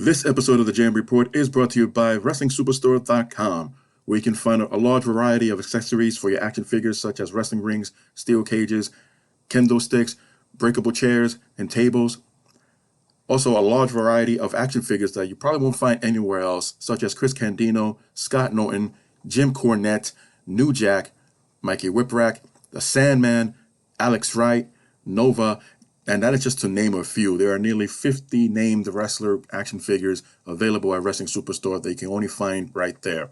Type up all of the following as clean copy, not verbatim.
This episode of the Jam Report is brought to you by WrestlingSuperstore.com, where you can find a large variety of accessories for your action figures such as wrestling rings, steel cages, kendo sticks, breakable chairs, and tables. Also, a large variety of action figures that you probably won't find anywhere else, such as Chris Candido, Scott Norton, Jim Cornette, New Jack, Mikey Whipwreck, The Sandman, Alex Wright, Nova, and that is just to name a few. There are nearly 50 named wrestler action figures available at Wrestling Superstore that you can only find right there.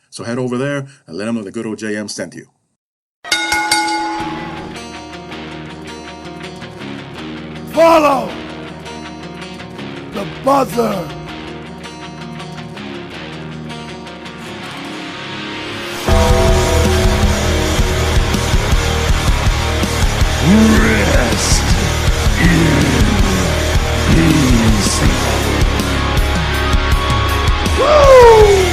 So head over there and let them know the good old JM sent you. Follow the buzzer. Rest in peace. Woo!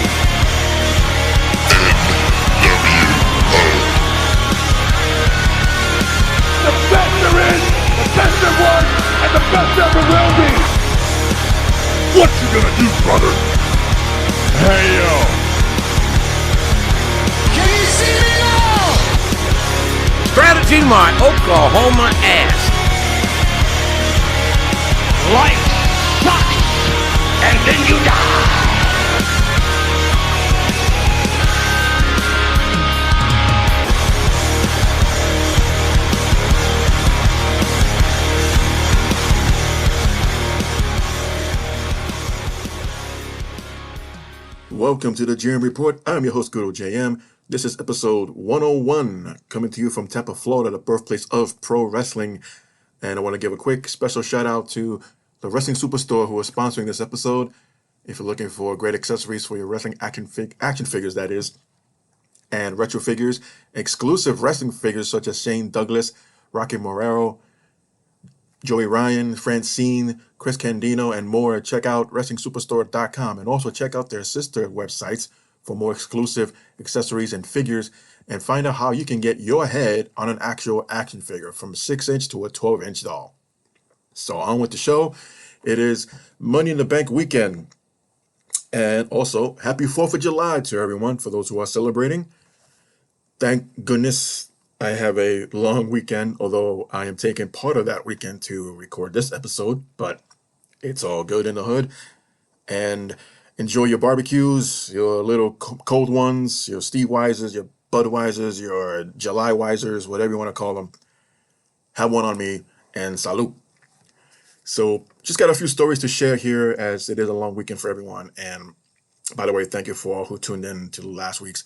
The best there is, the best there was, and the best ever will be. What you gonna do, brother? Hey, yo. Can you see me now? Strategy my Oklahoma ass. Life sucks, and then you die. Welcome to the Jam Report. I'm your host, Good Old JM. This is episode 101, coming to you from Tampa, Florida, the birthplace of pro wrestling. And I want to give a quick special shout out to the Wrestling Superstore who are sponsoring this episode. If you're looking for great accessories for your wrestling action figures, that is, and retro figures, exclusive wrestling figures such as Shane Douglas, Rocky Morero, Joey Ryan, Francine, Chris Candido, and more, check out WrestlingSuperstore.com, and also check out their sister websites for more exclusive accessories and figures, and find out how you can get your head on an actual action figure from a 6-inch to a 12-inch doll. So on with the show. It is Money in the Bank weekend, and also happy 4th of July to everyone for those who are celebrating. Thank goodness I have a long weekend, although I am taking part of that weekend to record this episode, but it's all good in the hood. And enjoy your barbecues, your little cold ones, your Steve Weisers, your Budweisers, your July Weisers, whatever you want to call them. Have one on me, and salute. So just got a few stories to share here, as it is a long weekend for everyone. And by the way, thank you for all who tuned in to last week's,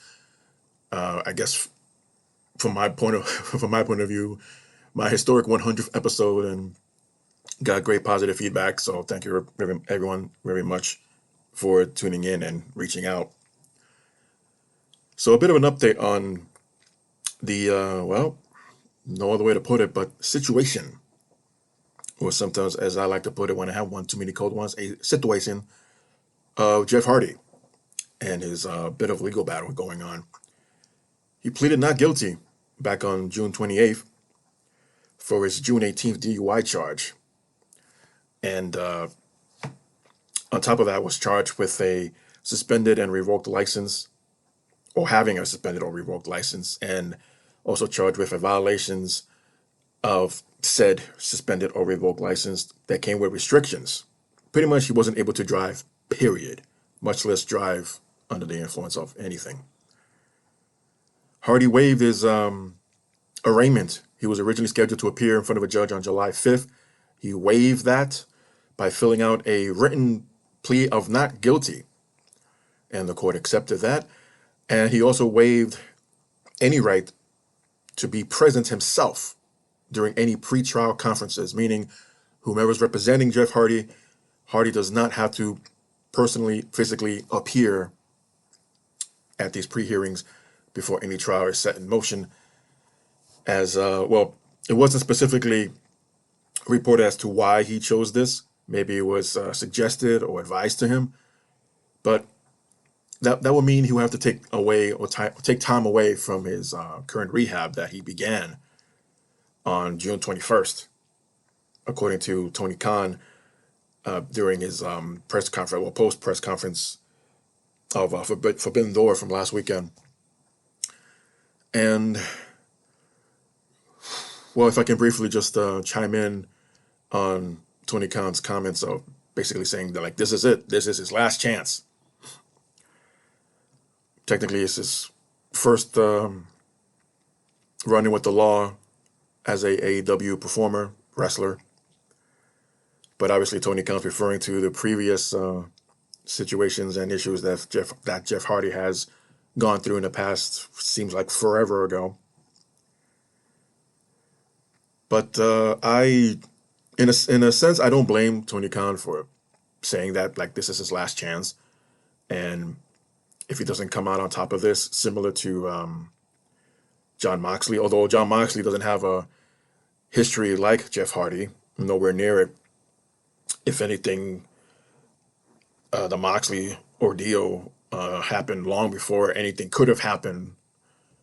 I guess, from my point of view, my historic 100th episode, and got great positive feedback. So thank you everyone very much for tuning in and reaching out. So a bit of an update on the, well, no other way to put it, but situation, or sometimes, as I like to put it when I have one too many cold ones, a situation of Jeff Hardy and his bit of legal battle going on. He pleaded not guilty back on June 28th for his June 18th DUI charge. And on top of that, was charged with a suspended and revoked license, or having a suspended or revoked license, and also charged with violations of said suspended or revoked license that came with restrictions. Pretty much he wasn't able to drive, period, much less drive under the influence of anything. Hardy waived his arraignment. He was originally scheduled to appear in front of a judge on July 5th. He waived that by filling out a written plea of not guilty, and the court accepted that. And he also waived any right to be present himself during any pretrial conferences, meaning whomever's representing Jeff Hardy, Hardy does not have to personally, physically appear at these pre-hearings before any trial is set in motion. As well, it wasn't specifically reported as to why he chose this. Maybe it was suggested or advised to him, but that would mean he would have to take time away from his current rehab that he began on June 21st, according to Tony Khan, during his press conference, well, post press conference of Forbidden Door from last weekend. And, well, if I can briefly just chime in on Tony Khan's comments of basically saying that, like, this is it. This is his last chance. Technically, it's his first running with the law as a AEW performer, wrestler. But obviously, Tony Khan's referring to the previous situations and issues that Jeff Hardy has gone through in the past. Seems like forever ago. But in a sense, I don't blame Tony Khan for saying that, like, this is his last chance, and if he doesn't come out on top of this, similar to Jon Moxley, although Jon Moxley doesn't have a history like Jeff Hardy, nowhere near it. If anything, the Moxley ordeal happened long before anything could have happened.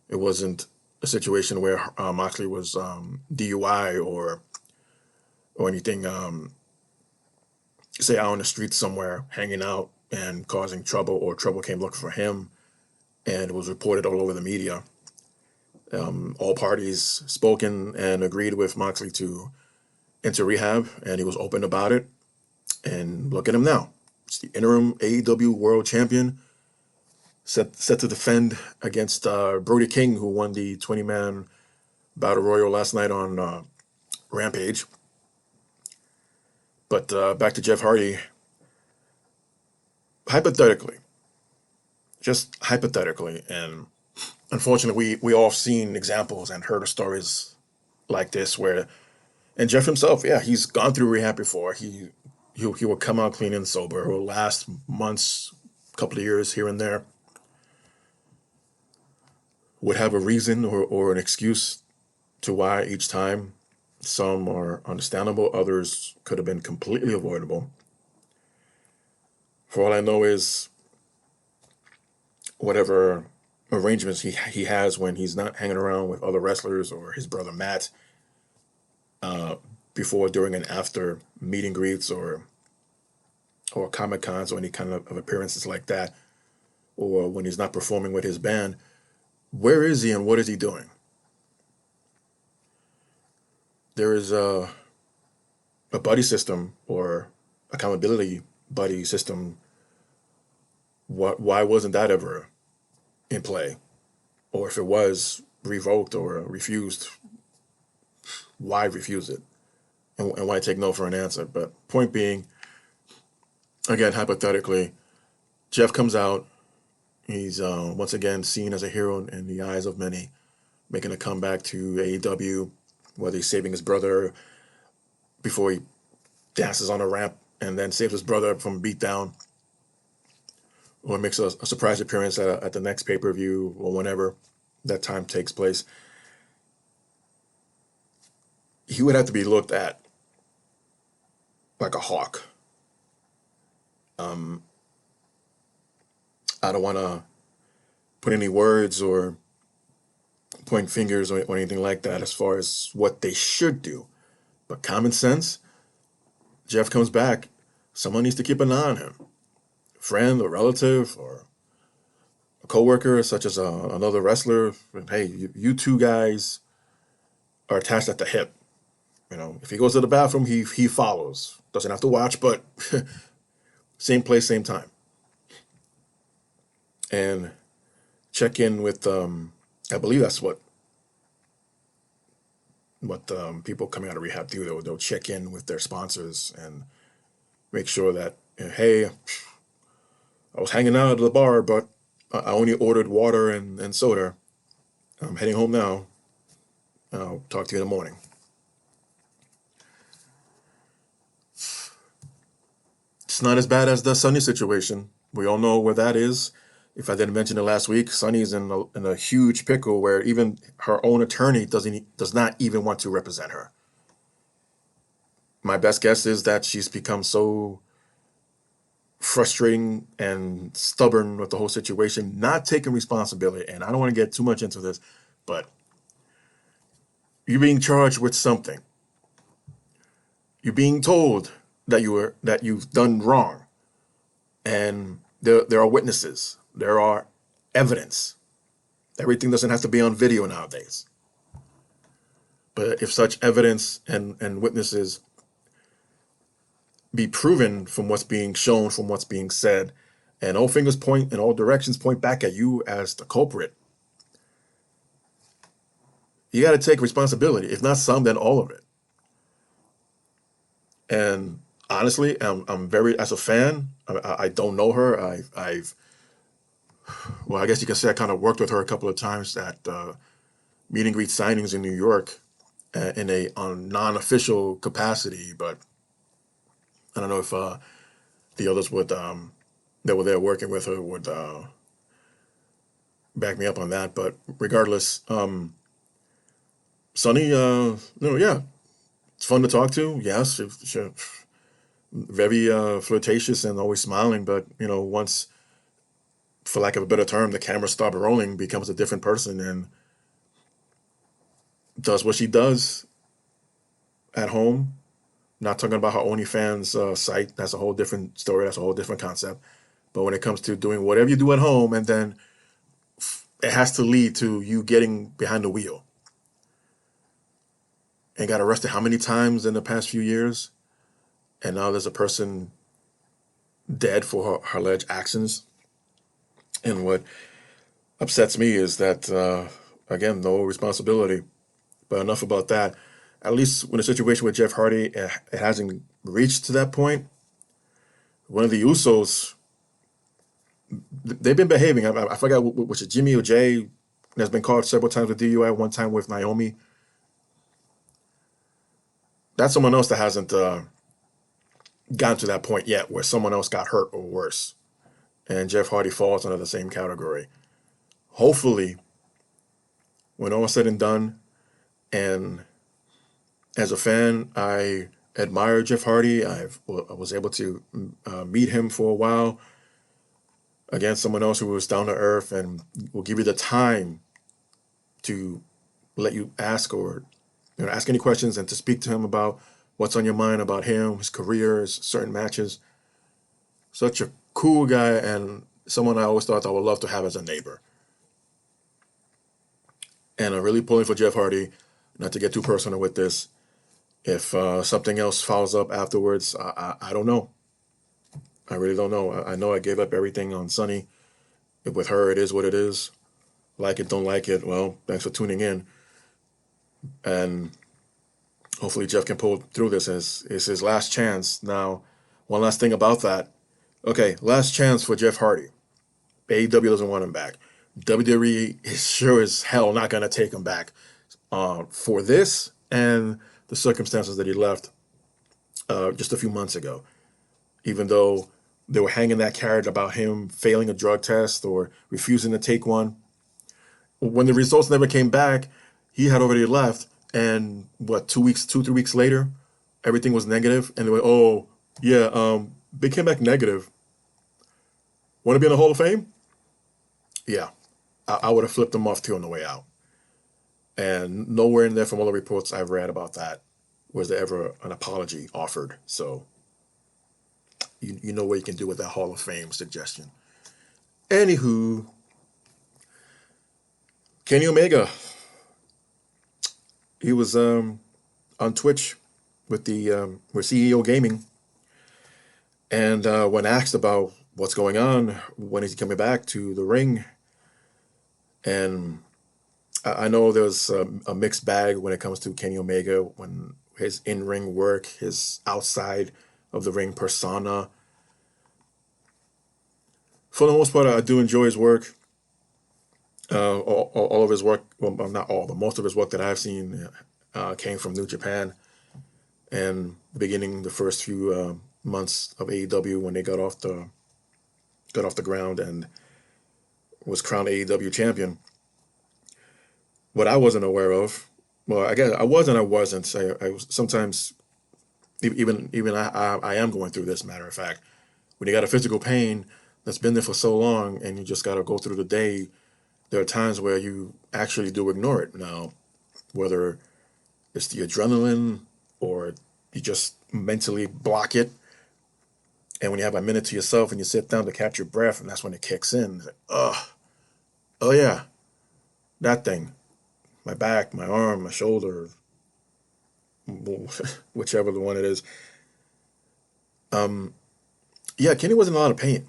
It wasn't a situation where Moxley was DUI or anything, say, out on the street somewhere, hanging out and causing trouble, or trouble came looking for him, and it was reported all over the media. All parties spoken and agreed with Moxley to enter rehab, and he was open about it. And look at him now. It's the interim AEW World Champion, set to defend against Brody King, who won the 20-man Battle Royal last night on Rampage. But back to Jeff Hardy. Hypothetically, just hypothetically, and unfortunately, we all seen examples and heard of stories like this where, and Jeff himself, yeah, he's gone through rehab before. He will come out clean and sober. It will last months, couple of years here and there. Would have a reason or an excuse to why each time. Some are understandable, others could have been completely avoidable. For all I know is whatever arrangements he has when he's not hanging around with other wrestlers or his brother Matt before, during, and after meet and greets or Comic Cons or any kind of appearances like that, or when he's not performing with his band, where is he and what is he doing? There is a buddy system or accountability buddy system. Why wasn't that ever in play? Or if it was revoked or refused, why refuse it? And why take no for an answer? But point being, again, hypothetically, Jeff comes out. He's once again seen as a hero in the eyes of many, making a comeback to AEW, whether he's saving his brother before he dances on a ramp and then saves his brother from a beatdown, or makes a surprise appearance at the next pay-per-view or whenever that time takes place. He would have to be looked at like a hawk. I don't want to put any words or point fingers or anything like that as far as what they should do. But common sense, Jeff comes back, someone needs to keep an eye on him. Friend or relative or a coworker, such as another wrestler. Hey, you two guys are attached at the hip. You know, if he goes to the bathroom, he follows. Doesn't have to watch, but same place, same time. And check in with, I believe that's what people coming out of rehab do. They'll check in with their sponsors and make sure that, hey, I was hanging out at the bar, but I only ordered water and soda. I'm heading home now. I'll talk to you in the morning. It's not as bad as the Sonny situation. We all know where that is. If I didn't mention it last week, Sonny's in a huge pickle where even her own attorney does not even want to represent her. My best guess is that she's become so frustrating and stubborn with the whole situation, not taking responsibility. And I don't want to get too much into this, but you're being charged with something. You're being told that you've done wrong, and there are witnesses, there are evidence. Everything doesn't have to be on video nowadays. But if such evidence and witnesses be proven from what's being shown, from what's being said, and all fingers point in all directions point back at you as the culprit, you got to take responsibility. If not some, then all of it. And honestly, I'm very, as a fan, I don't know her. Well, I guess you can say I kind of worked with her a couple of times at meet and greet signings in New York in a on non-official capacity, but I don't know if the others would that were there working with her would back me up on that. But regardless, Sunny, yeah, it's fun to talk to. Yes, very flirtatious and always smiling. But once, for lack of a better term, the camera stops rolling, becomes a different person and does what she does at home. Not talking about her OnlyFans site. That's a whole different story. That's a whole different concept. But when it comes to doing whatever you do at home, and then it has to lead to you getting behind the wheel. And got arrested how many times in the past few years? And now there's a person dead for her alleged actions. And what upsets me is that, again, no responsibility. But enough about that. At least when the situation with Jeff Hardy, it hasn't reached to that point. One of the Usos, they've been behaving. I forgot which is Jimmy or Jay, has been caught several times with DUI, one time with Naomi. That's someone else that hasn't gotten to that point yet where someone else got hurt or worse. And Jeff Hardy falls under the same category. Hopefully, when all is said and done, and as a fan, I admire Jeff Hardy. I was able to meet him for a while. Again, someone else who was down to earth and will give you the time to let you ask or ask any questions and to speak to him about what's on your mind about him, his career, his certain matches. Such a cool guy and someone I always thought I would love to have as a neighbor. And I'm really pulling for Jeff Hardy, not to get too personal with this. If something else follows up afterwards, I don't know. I really don't know. I know I gave up everything on Sunny. With her, it is what it is. Like it, don't like it. Well, thanks for tuning in. And hopefully Jeff can pull through this as it's his last chance. Now, one last thing about that. Okay, last chance for Jeff Hardy. AEW doesn't want him back. WWE is sure as hell not going to take him back for this and the circumstances that he left just a few months ago. Even though they were hanging that carrot about him failing a drug test or refusing to take one. When the results never came back, he had already left. And 3 weeks later, everything was negative. And they went, oh, yeah, they came back negative. Want to be in the Hall of Fame? Yeah, I would have flipped them off too on the way out. And nowhere in there from all the reports I've read about that was there ever an apology offered. So you know what you can do with that Hall of Fame suggestion. Anywho, Kenny Omega. He was on Twitch with with CEO Gaming, and when asked about what's going on, when is he coming back to the ring, and I know there's a mixed bag when it comes to Kenny Omega, when his in-ring work, his outside of the ring persona. For the most part, I do enjoy his work. All of his work, well, not all, but most of his work that I've seen came from New Japan. And beginning the first few months of AEW when they got off the ground and was crowned AEW champion. What I wasn't aware of, well, I guess I was and I wasn't. I was sometimes, even I am going through this, matter of fact. When you got a physical pain that's been there for so long and you just got to go through the day, there are times where you actually do ignore it. Now, whether it's the adrenaline or You just mentally block it. And when you have a minute to yourself and you sit down to catch your breath, and that's when it kicks in. It's like, oh yeah, that thing. My back, my arm, my shoulder, whichever the one it is. Yeah, Kenny was in a lot of pain,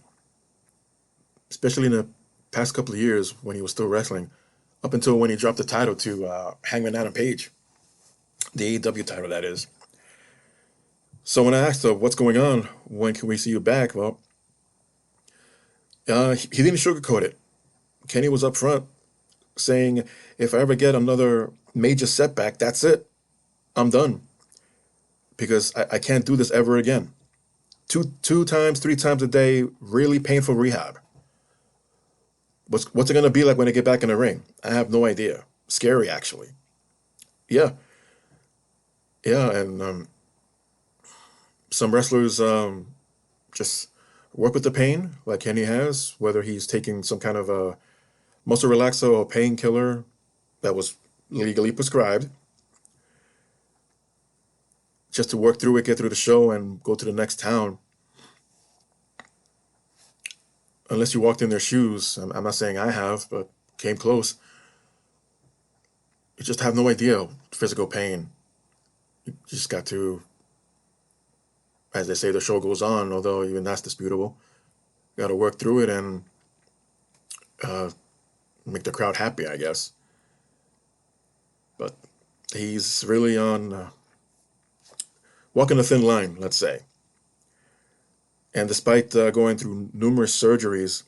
especially in the past couple of years when he was still wrestling, up until when he dropped the title to Hangman Adam Page, the AEW title, that is. So when I asked him, what's going on? When can we see you back? Well, he didn't sugarcoat it. Kenny was up front saying, if I ever get another major setback, that's it. I'm done. Because I can't do this ever again. Two times, 3 times a day, really painful rehab. What's it going to be like when I get back in the ring? I have no idea. Scary, actually. Yeah. Yeah, and some wrestlers just work with the pain like Kenny has, whether he's taking some kind of a muscle relaxer or painkiller that was legally prescribed, just to work through it, get through the show, and go to the next town. Unless you walked in their shoes, I'm not saying I have, but came close. You just have no idea physical pain. You just got to, as they say, the show goes on, although even that's disputable. You got to work through it and make the crowd happy, I guess. But he's really on walking a thin line, let's say. And despite going through numerous surgeries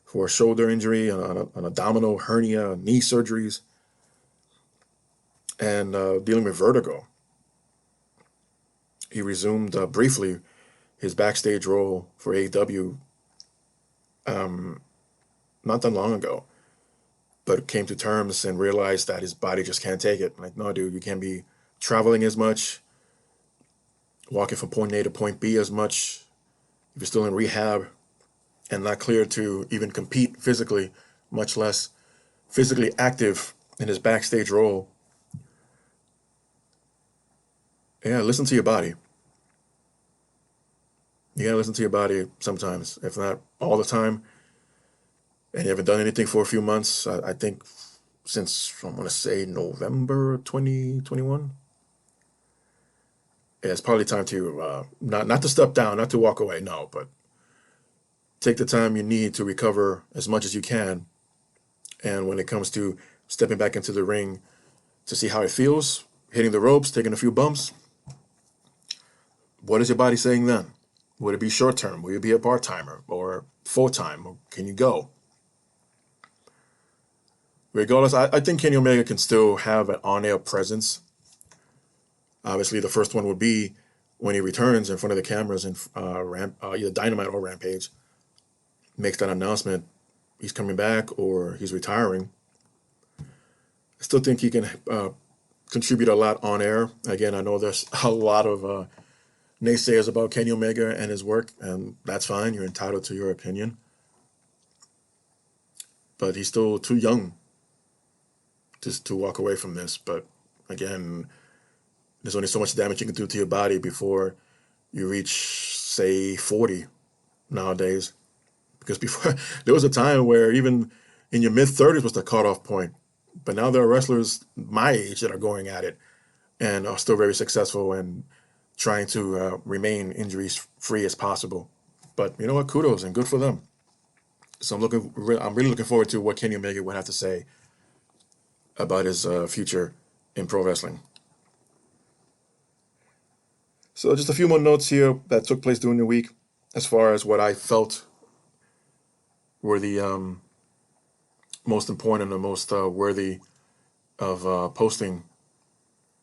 for a shoulder injury, an abdominal hernia, knee surgeries, and dealing with vertigo, he resumed briefly his backstage role for AEW not that long ago, but came to terms and realized that his body just can't take it. Like, no, dude, you can't be traveling as much, walking from point A to point B as much, if you're still in rehab and not clear to even compete physically, much less physically active in his backstage role. Yeah, listen to your body. You gotta listen to your body sometimes, if not all the time. And you haven't done anything for a few months. I think since, I want to say, November 2021. Yeah, it's probably time to not to step down, not to walk away, no, but take the time you need to recover as much as you can. And when it comes to stepping back into the ring to see how it feels, hitting the ropes, taking a few bumps, what is your body saying then? Would it be short term? Will you be a part timer or full time? Or can you go? Regardless, I think Kenny Omega can still have an on air presence. Obviously, the first one would be when he returns in front of the cameras in either Dynamite or Rampage, makes that announcement he's coming back or he's retiring. I still think he can contribute a lot on air. Again, I know there's a lot of naysayers about Kenny Omega and his work, and that's fine. You're entitled to your opinion. But he's still too young just to walk away from this. But again, there's only so much damage you can do to your body before you reach, say, 40 nowadays. Because before, there was a time where even in your mid-30s was the cutoff point. But now there are wrestlers my age that are going at it and are still very successful and trying to remain injuries-free as possible. But you know what? Kudos and good for them. So I'm really looking forward to what Kenny Omega would have to say about his future in pro wrestling. So just a few more notes here that took place during the week as far as what I felt were the most important and the most worthy of posting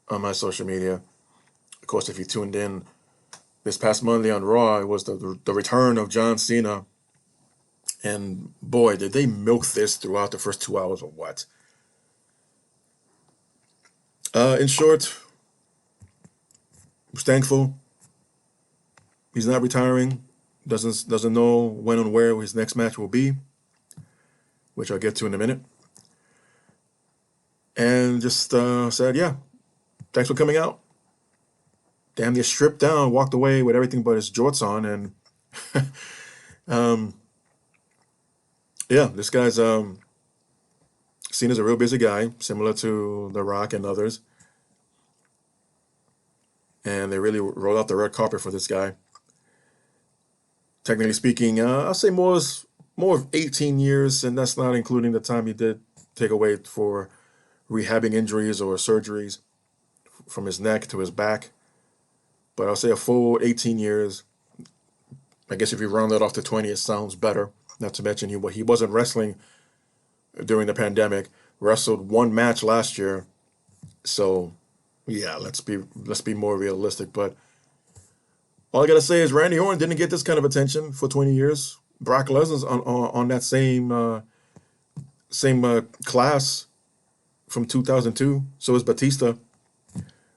on my social media. Of course, if you tuned in this past Monday on Raw, it was the return of John Cena. And boy, did they milk this throughout the first 2 hours or what. In short, I was thankful. He's not retiring. Doesn't know when and where his next match will be, which I'll get to in a minute. And just said, yeah, thanks for coming out. damn near stripped down, walked away with everything but his jorts on, and yeah, this guy's seen as a real busy guy, similar to The Rock and others. And they really rolled out the red carpet for this guy. Technically speaking, I'll say more of 18 years, and that's not including the time he did take away for rehabbing injuries or surgeries from his neck to his back. But I'll say a full 18 years. I guess if you round that off to 20, it sounds better. Not to mention he wasn't wrestling during the pandemic. Wrestled one match last year, so yeah, let's be more realistic. But all I gotta say is Randy Orton didn't get this kind of attention for 20 years. Brock Lesnar's on that same class from 2002. So is Batista.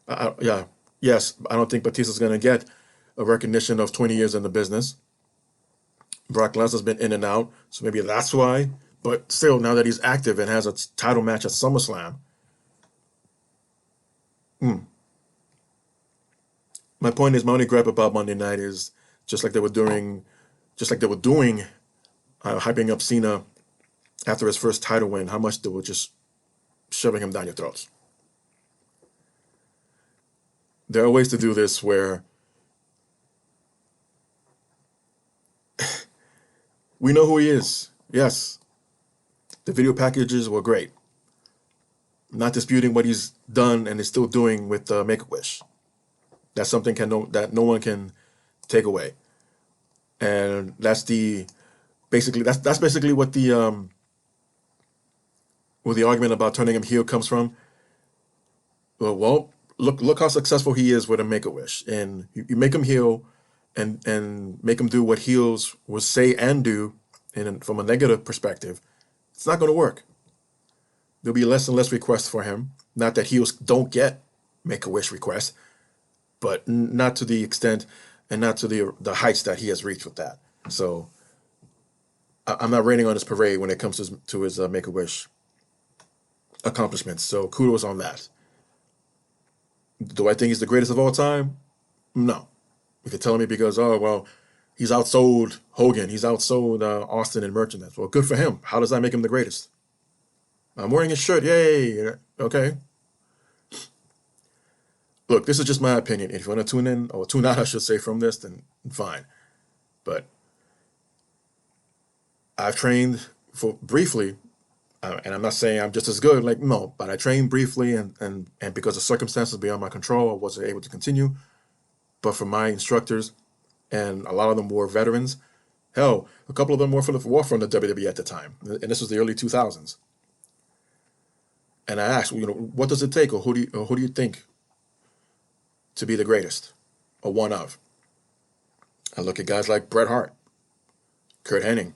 Yeah, yes, I don't think Batista's gonna get a recognition of 20 years in the business. Brock Lesnar's been in and out, so maybe that's why. But still, now that he's active and has a title match at SummerSlam, my point is, my only gripe about Monday night is just like they were doing, hyping up Cena after his first title win. How much they were just shoving him down your throats. There are ways to do this where we know who he is. Yes, the video packages were great. Not disputing what he's done and is still doing with Make-A-Wish. That's something that no one can take away. And that's basically what the argument about turning him heel comes from. Well, look how successful he is with a Make-A-Wish, and you make him heel, and make him do what heels will say and do, and from a negative perspective, it's not going to work. There'll be less and less requests for him. Not that heels don't get Make-A-Wish requests, but not to the extent and not to the heights that he has reached with that. So I'm not raining on his parade when it comes to his Make-A-Wish accomplishments. So kudos on that. Do I think he's the greatest of all time? No. If you're telling me because, oh, well, he's outsold Hogan, he's outsold Austin in merchandise. Well, good for him. How does that make him the greatest? I'm wearing his shirt. Yay. Okay. Look, this is just my opinion. If you want to tune in, or tune out, I should say, from this, then fine. But I've trained for briefly, and I'm not saying I'm just as good, like, no, but I trained briefly, and because of circumstances beyond my control, I wasn't able to continue. But for my instructors, and a lot of them were veterans, hell, a couple of them were from the WWE at the time, and this was the early 2000s. And I asked, what does it take, or who do you think to be the greatest, or one of? I look at guys like Bret Hart, Kurt Hennig,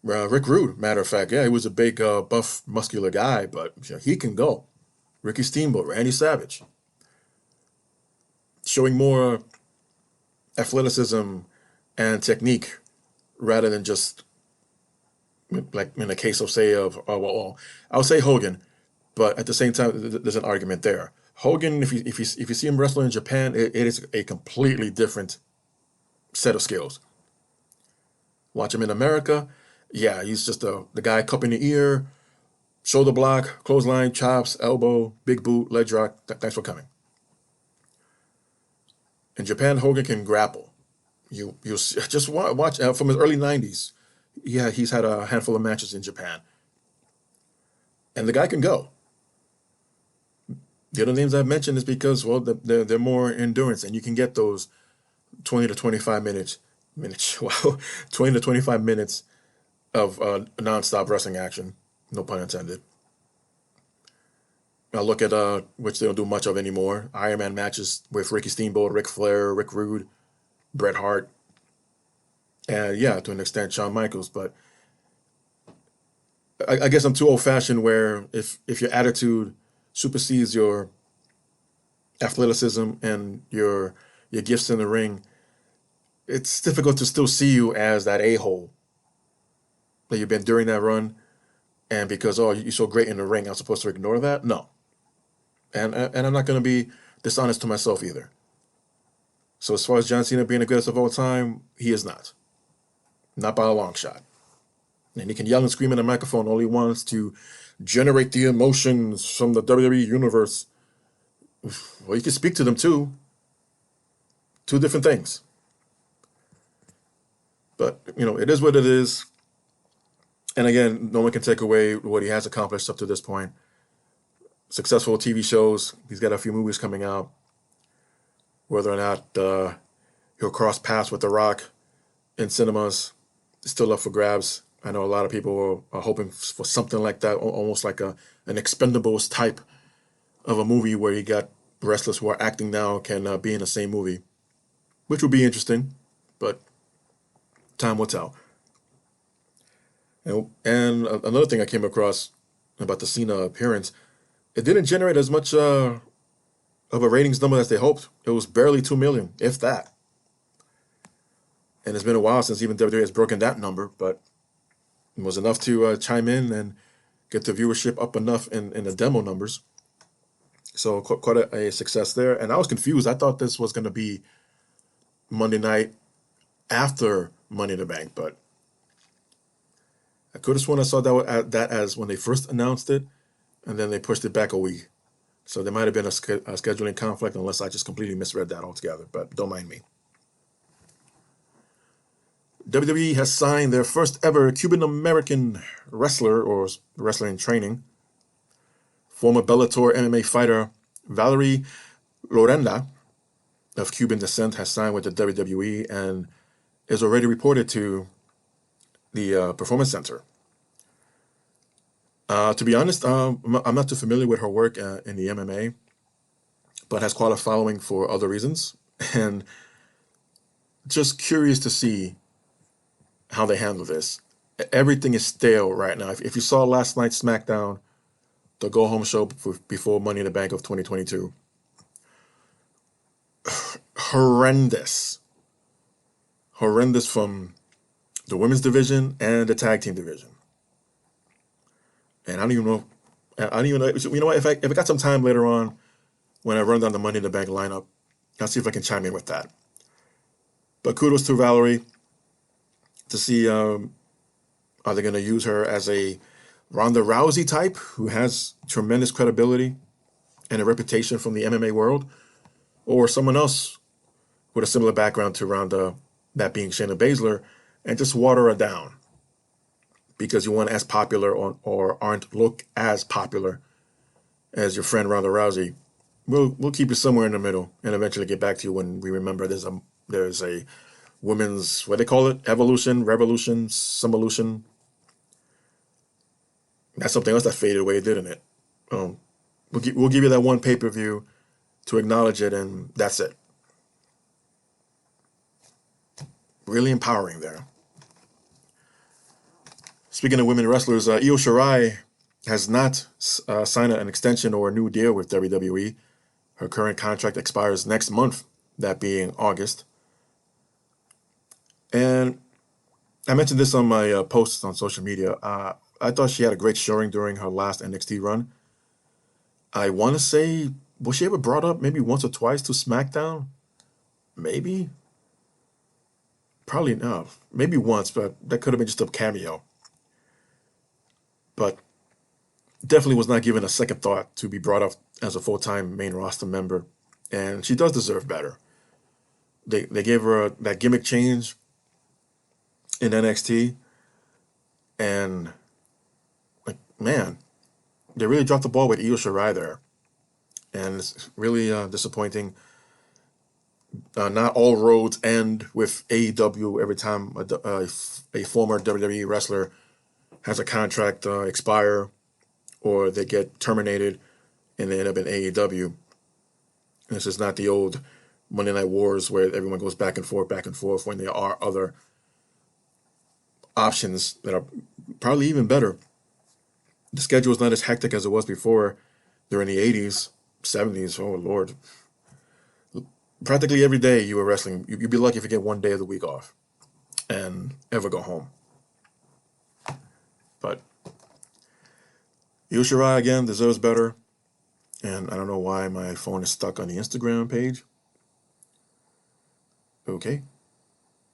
Rick Rude. Matter of fact, yeah, he was a big, buff, muscular guy, but he can go. Ricky Steamboat, Randy Savage, showing more athleticism and technique rather than just like in the case of I'll say Hogan, but at the same time there's an argument there. Hogan, if you see him wrestle in Japan, it is a completely different set of skills. Watch him in America, yeah, he's just the guy cupping the ear, shoulder block, clothesline, chops, elbow, big boot, leg drop. Thanks for coming. In Japan, Hogan can grapple. You just watch from his early 90s. Yeah, he's had a handful of matches in Japan, and the guy can go. The other names I've mentioned is because, well, they're more endurance, and you can get those 20 to 25 minutes, wow, 20 to 25 minutes of nonstop wrestling action. No pun intended. I look at which they don't do much of anymore. Iron Man matches with Ricky Steamboat, Ric Flair, Rick Rude, Bret Hart, and yeah, to an extent, Shawn Michaels. But I guess I'm too old-fashioned. Where if your attitude supersedes your athleticism and your gifts in the ring, it's difficult to still see you as that a-hole that you've been during that run. And because, oh, you're so great in the ring, I'm supposed to ignore that? No. And I'm not going to be dishonest to myself either. So as far as John Cena being the greatest of all time, he is not. Not by a long shot. And he can yell and scream in a microphone all he wants to generate the emotions from the WWE universe. Well, you can speak to them too. Two different things. But, it is what it is. And again, no one can take away what he has accomplished up to this point. Successful TV shows. He's got a few movies coming out. Whether or not he'll cross paths with The Rock in cinemas is still up for grabs. I know a lot of people are hoping for something like that, almost like an Expendables type of a movie where you got wrestlers who are acting now can be in the same movie, which would be interesting, but time will tell. And another thing I came across about the Cena appearance, it didn't generate as much of a ratings number as they hoped. It was barely 2 million, if that. And it's been a while since even WWE has broken that number, but it was enough to chime in and get the viewership up enough in the demo numbers. So quite a success there. And I was confused. I thought this was going to be Monday night after Money in the Bank, but I could have sworn I saw that as when they first announced it, and then they pushed it back a week. So there might have been a scheduling conflict, unless I just completely misread that altogether, but don't mind me. WWE has signed their first ever Cuban-American wrestler, or wrestler in training. Former Bellator MMA fighter Valerie Lorenda of Cuban descent has signed with the WWE and is already reported to the Performance Center. To be honest, I'm not too familiar with her work in the MMA, but has quite a following for other reasons, and just curious to see how they handle this. Everything is stale right now. If you saw last night's SmackDown, the go-home show before Money in the Bank of 2022, horrendous from the women's division and the tag team division. And I don't even know. You know what? If I got some time later on, when I run down the Money in the Bank lineup, I'll see if I can chime in with that. But kudos to Valerie to see are they going to use her as a Ronda Rousey type who has tremendous credibility and a reputation from the MMA world, or someone else with a similar background to Ronda, that being Shayna Baszler, and just water her down because you weren't as popular or aren't look as popular as your friend Ronda Rousey. We'll keep you somewhere in the middle and eventually get back to you when we remember there's a women's, what they call it, evolution, revolution, sumvolution. That's something else that faded away, didn't it? We'll give you that one pay-per-view to acknowledge it, and that's it. Really empowering there. Speaking of women wrestlers, Io Shirai has not signed an extension or a new deal with WWE. Her current contract expires next month, that being August. And I mentioned this on my posts on social media. I thought she had a great showing during her last NXT run. I want to say, was she ever brought up maybe once or twice to SmackDown? Maybe. Probably no. Maybe once, but that could have been just a cameo. But definitely was not given a second thought to be brought up as a full-time main roster member. And she does deserve better. They gave her that gimmick change in NXT. And, like, man, they really dropped the ball with Io Shirai there. And it's really disappointing. Not all roads end with AEW every time a former WWE wrestler has a contract expire or they get terminated and they end up in AEW. This is not the old Monday Night Wars where everyone goes back and forth when there are other options that are probably even better. The schedule is not as hectic as it was before during the 80s, 70s. Oh, Lord. Practically every day you were wrestling. You'd be lucky if you get one day of the week off and ever go home. But Io Shirai, again, deserves better. And I don't know why my phone is stuck on the Instagram page. Okay.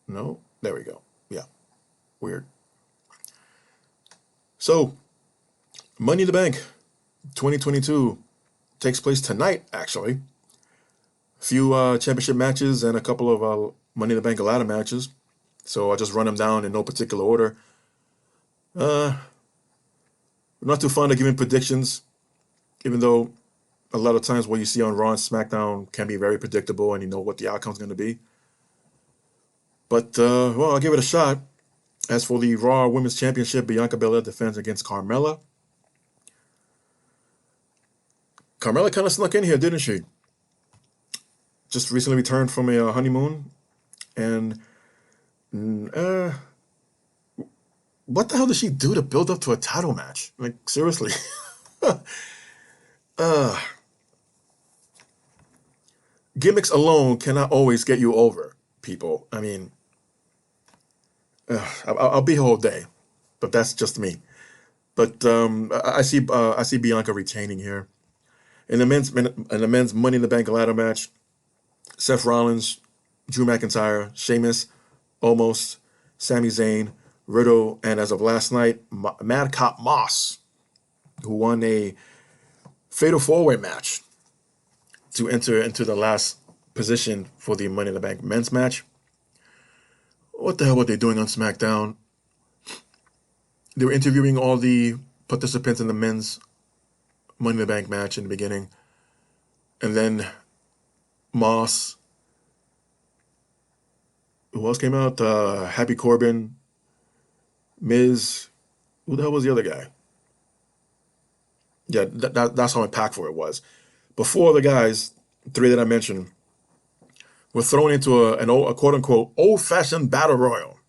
No, there we go. Yeah, weird. So, Money in the Bank 2022 takes place tonight, actually. A few championship matches and a couple of Money in the Bank ladder matches. So I'll just run them down in no particular order. I'm not too fond of giving predictions, even though a lot of times what you see on Raw and SmackDown can be very predictable and you know what the outcome's going to be. But, well, I'll give it a shot. As for the Raw Women's Championship, Bianca Belair defends against Carmella. Carmella kind of snuck in here, didn't she? Just recently returned from a honeymoon. And what the hell did she do to build up to a title match? Like, seriously. Gimmicks alone cannot always get you over, people. I mean, I'll be here all day, but that's just me. But I see Bianca retaining here. In the men's Money in the Bank ladder match, Seth Rollins, Drew McIntyre, Sheamus, Omos, Sami Zayn, Riddle, and as of last night, Madcap Moss, who won a fatal four-way match to enter into the last position for the Money in the Bank men's match. What the hell were they doing on SmackDown? They were interviewing all the participants in the men's Money in the Bank match in the beginning. And then Moss, who else came out? Happy Corbin, Miz. Who the hell was the other guy? Yeah, that's how impactful it was. Before the guys, three that I mentioned, were thrown into a quote-unquote old-fashioned battle royal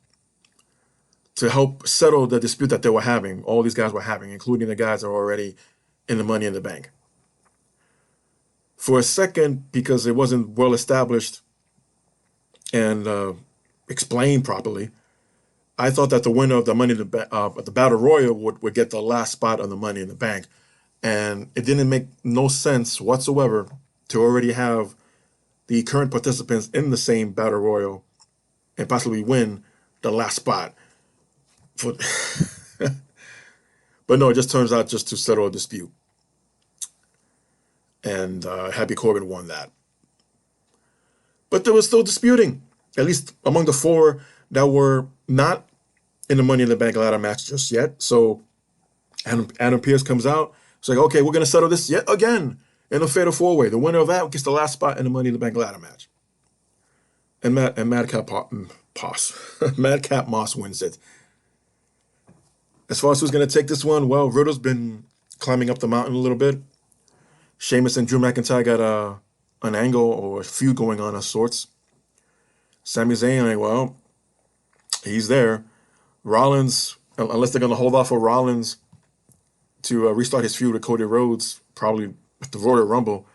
to help settle the dispute that they were having, all these guys were having, including the guys that were already in the Money in the Bank. For a second, because it wasn't well established and explained properly, I thought that the winner of the the Battle Royal would get the last spot on the Money in the Bank. And it didn't make no sense whatsoever to already have the current participants in the same Battle Royal and possibly win the last spot. But no, it just turns out just to settle a dispute. And Happy Corbin won that. But there was still disputing, at least among the four that were not in the Money in the Bank ladder match just yet. So Adam Pearce comes out. It's like, okay, we're going to settle this yet again in a fatal four-way. The winner of that gets the last spot in the Money in the Bank ladder match. And Madcap Moss wins it. As far as who's going to take this one, well, Riddle's been climbing up the mountain a little bit. Sheamus and Drew McIntyre got an angle or a feud going on of sorts. Sami Zayn, well, he's there. Rollins, unless they're going to hold off for Rollins to restart his feud with Cody Rhodes, probably at the Royal Rumble,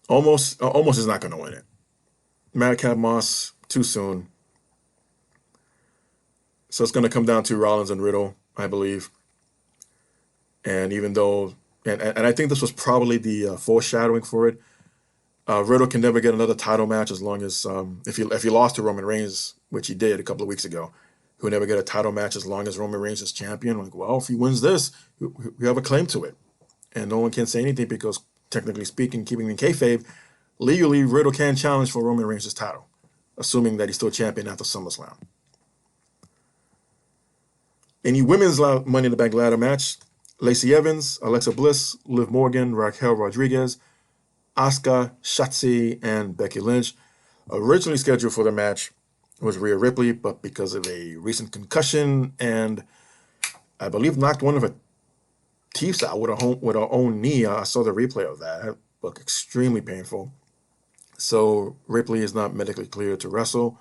almost is not going to win it. Madcap Moss, too soon. So it's going to come down to Rollins and Riddle, I believe. And even though, and I think this was probably the foreshadowing for it, Riddle can never get another title match as long as, if he lost to Roman Reigns, which he did a couple of weeks ago, he'll never get a title match as long as Roman Reigns is champion. Like, well, if he wins this, we have a claim to it. And no one can say anything because, technically speaking, keeping in kayfabe, legally, Riddle can challenge for Roman Reigns' title, assuming that he's still champion after SummerSlam. Any women's Money in the Bank ladder match, Lacey Evans, Alexa Bliss, Liv Morgan, Raquel Rodriguez, Asuka, Shotzi, and Becky Lynch. Originally scheduled for the match was Rhea Ripley, but because of a recent concussion and I believe knocked one of her teeth out with her own knee, I saw the replay of that. It looked extremely painful. So Ripley is not medically cleared to wrestle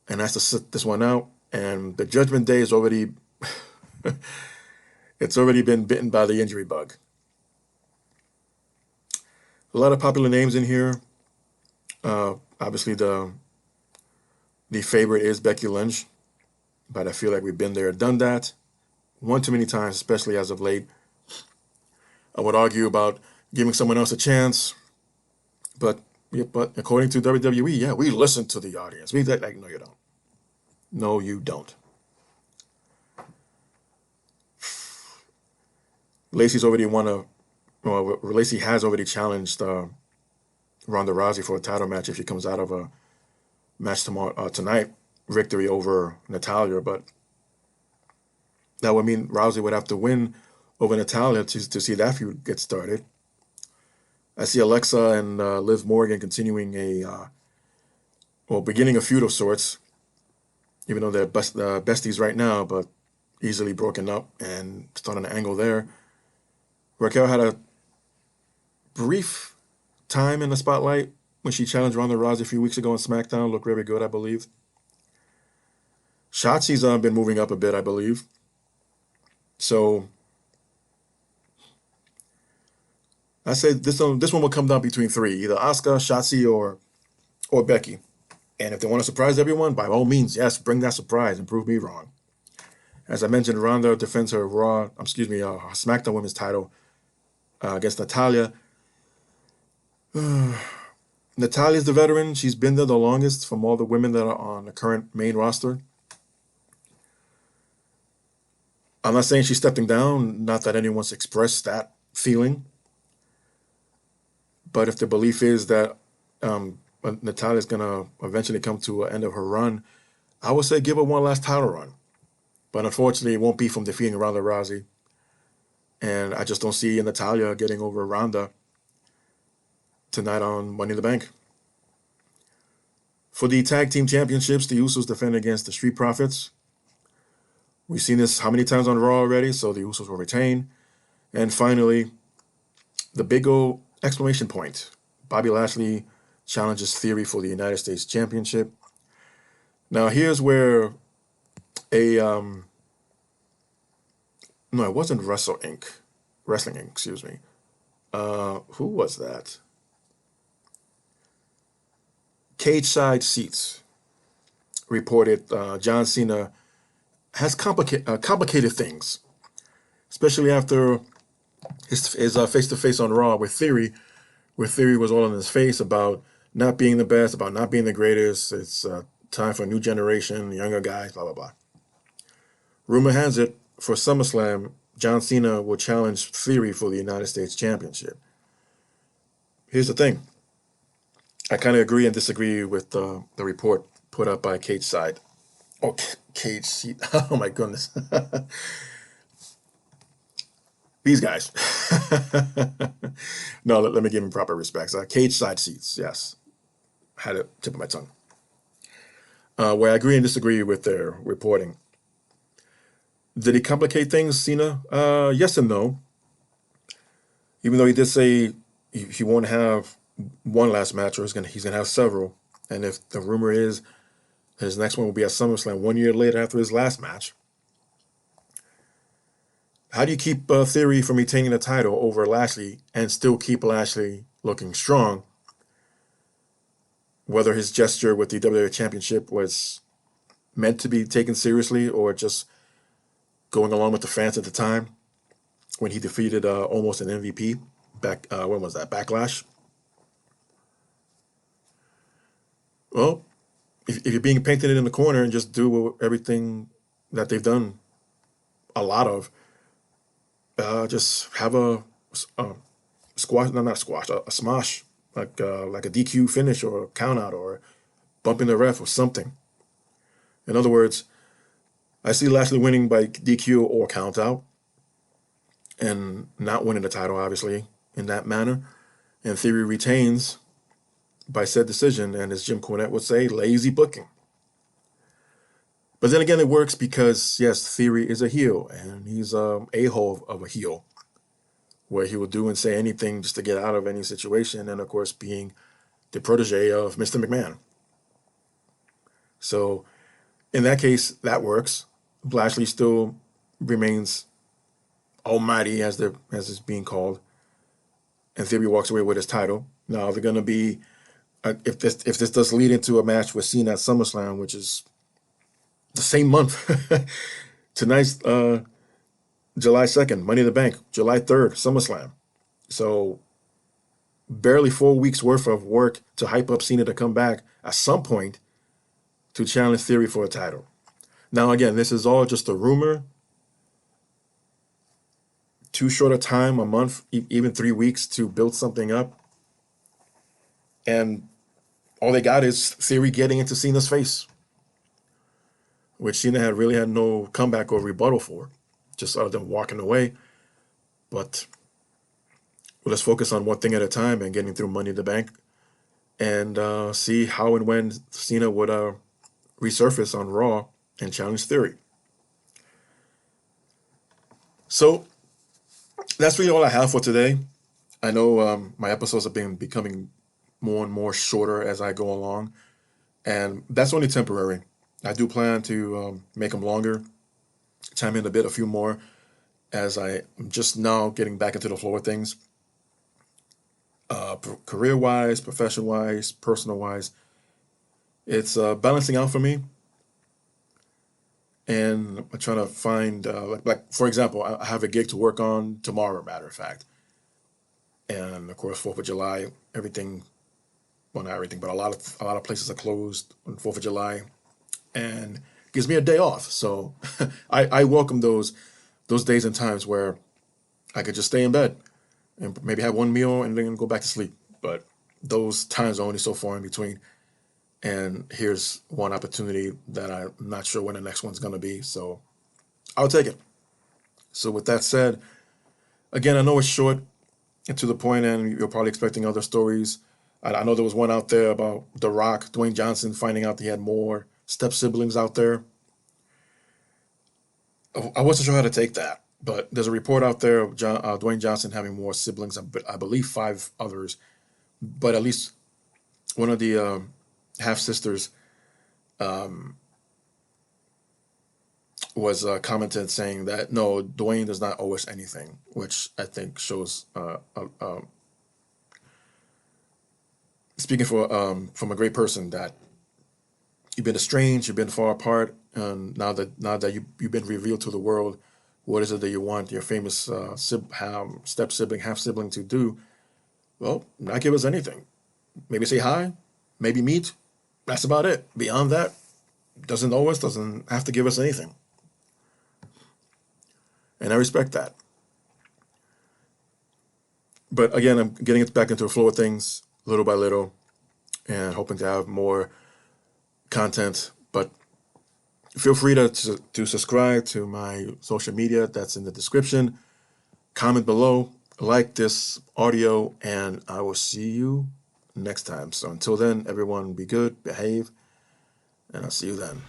and has to sit this one out. And the Judgment Day is already, it's already been bitten by the injury bug. A lot of popular names in here. Obviously, the favorite is Becky Lynch, but I feel like we've been there, done that one too many times, especially as of late. I would argue about giving someone else a chance, but yeah, but according to WWE, yeah, we listen to the audience. We like no, you don't. No, you don't. Lacey's already won a. Well, Lacey has already challenged Ronda Rousey for a title match if she comes out of a match tonight victory over Natalia, but that would mean Rousey would have to win over Natalia to see that feud get started. I see Alexa and Liv Morgan continuing beginning a feud of sorts, even though they're besties right now, but easily broken up and starting an angle there. Raquel had a brief time in the spotlight when she challenged Ronda Rousey a few weeks ago on SmackDown. Looked very good, I believe. Shotzi's been moving up a bit, I believe. So I say this one will come down between three, either Asuka, Shotzi, or Becky. And if they want to surprise everyone, by all means, yes, bring that surprise and prove me wrong. As I mentioned, Ronda defends her SmackDown Women's title against Natalia. Natalia's the veteran. She's been there the longest from all the women that are on the current main roster. I'm not saying she's stepping down, not that anyone's expressed that feeling. But if the belief is that Natalia's going to eventually come to an end of her run, I would say give her one last title run. But unfortunately, it won't be from defeating Ronda Rousey. And I just don't see Natalia getting over Ronda tonight on Money in the Bank. For the tag team championships, the Usos defend against the Street Profits. We've seen this how many times on Raw already, so the Usos will retain. And finally, the big old exclamation point. Bobby Lashley challenges Theory for the United States Championship. Now, here's where no, it wasn't Wrestle Inc. Wrestling Inc., excuse me. Who was that? Cage Side Seats reported John Cena has complicated things, especially after his face-to-face on Raw with Theory, where Theory was all in his face about not being the best, about not being the greatest. It's time for a new generation, younger guys, blah, blah, blah. Rumor has it, for SummerSlam, John Cena will challenge Theory for the United States Championship. Here's the thing. I kind of agree and disagree with the report put up by Cage Side. Oh, Cage Seat. Oh, my goodness. These guys. No, let me give them proper respects. Cage Side Seats, yes. I had it tip of my tongue. Where I agree and disagree with their reporting. Did he complicate things, Cena? Yes and no. Even though he did say he won't have one last match, or he's gonna have several. And if the rumor is his next one will be at SummerSlam 1 year later after his last match, how do you keep Theory from retaining the title over Lashley and still keep Lashley looking strong? Whether his gesture with the WWE Championship was meant to be taken seriously or just going along with the fans at the time when he defeated almost an MVP back, when was that, Backlash? Well, if you're being painted in the corner and just do everything that they've done a lot of, just have a squash, no, not squash, a smash, like a DQ finish or a count out or bumping the ref or something. In other words, I see Lashley winning by DQ or count out and not winning the title, obviously, in that manner. And Theory retains by said decision, and as Jim Cornette would say, lazy booking. But then again, it works because, yes, Theory is a heel, and he's a a-hole of a heel, where he will do and say anything just to get out of any situation, and of course being the protege of Mr. McMahon. So in that case, that works. Lashley still remains almighty, as it's being called, and Theory walks away with his title. Now, they're going to be, if this does lead into a match with Cena at SummerSlam, which is the same month, tonight's July 2nd, Money in the Bank, July 3rd, SummerSlam. So barely 4 weeks worth of work to hype up Cena to come back at some point to challenge Theory for a title. Now, again, this is all just a rumor. Too short a time, a month, even 3 weeks to build something up. And all they got is Theory getting into Cena's face, which Cena really had no comeback or rebuttal for, just other than walking away. But let's focus on one thing at a time and getting through Money in the Bank and see how and when Cena would resurface on Raw and challenge Theory. So that's really all I have for today. I know my episodes have been becoming more and more shorter as I go along, and that's only temporary. I do plan to make them longer, chime in a few more, as I'm just now getting back into the flow of things. Career-wise, profession-wise, personal-wise, it's balancing out for me. And I'm trying to find, like for example, I have a gig to work on tomorrow, matter of fact. And of course, 4th of July, everything, well, not everything, but a lot of places are closed on 4th of July, and gives me a day off. So I welcome those days and times where I could just stay in bed and maybe have one meal and then go back to sleep. But those times are only so far in between. And here's one opportunity that I'm not sure when the next one's going to be. So I'll take it. So with that said, again, I know it's short and to the point, and you're probably expecting other stories. I know there was one out there about The Rock, Dwayne Johnson, finding out he had more step siblings out there. I wasn't sure how to take that, but there's a report out there of Dwayne Johnson having more siblings, I believe 5 others, but at least one of the half-sisters was commented saying that, no, Dwayne does not owe us anything, which I think shows, speaking from a great person, that you've been estranged, you've been far apart, and now that you've been revealed to the world, what is it that you want your famous step sibling, half sibling to do? Well, not give us anything. Maybe say hi, maybe meet. That's about it. Beyond that, doesn't owe us, doesn't have to give us anything. And I respect that. But again, I'm getting it back into the flow of things little by little and hoping to have more content. But feel free to subscribe to my social media. That's in the description. Comment below, like this audio, and I will see you next time. So until then, everyone be good, behave, and I'll see you then.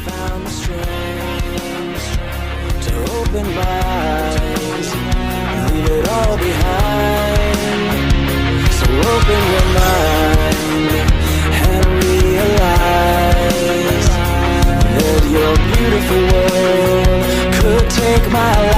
Found the strength to open my eyes, leave it all behind. So open your mind and realize that your beautiful world could take my life.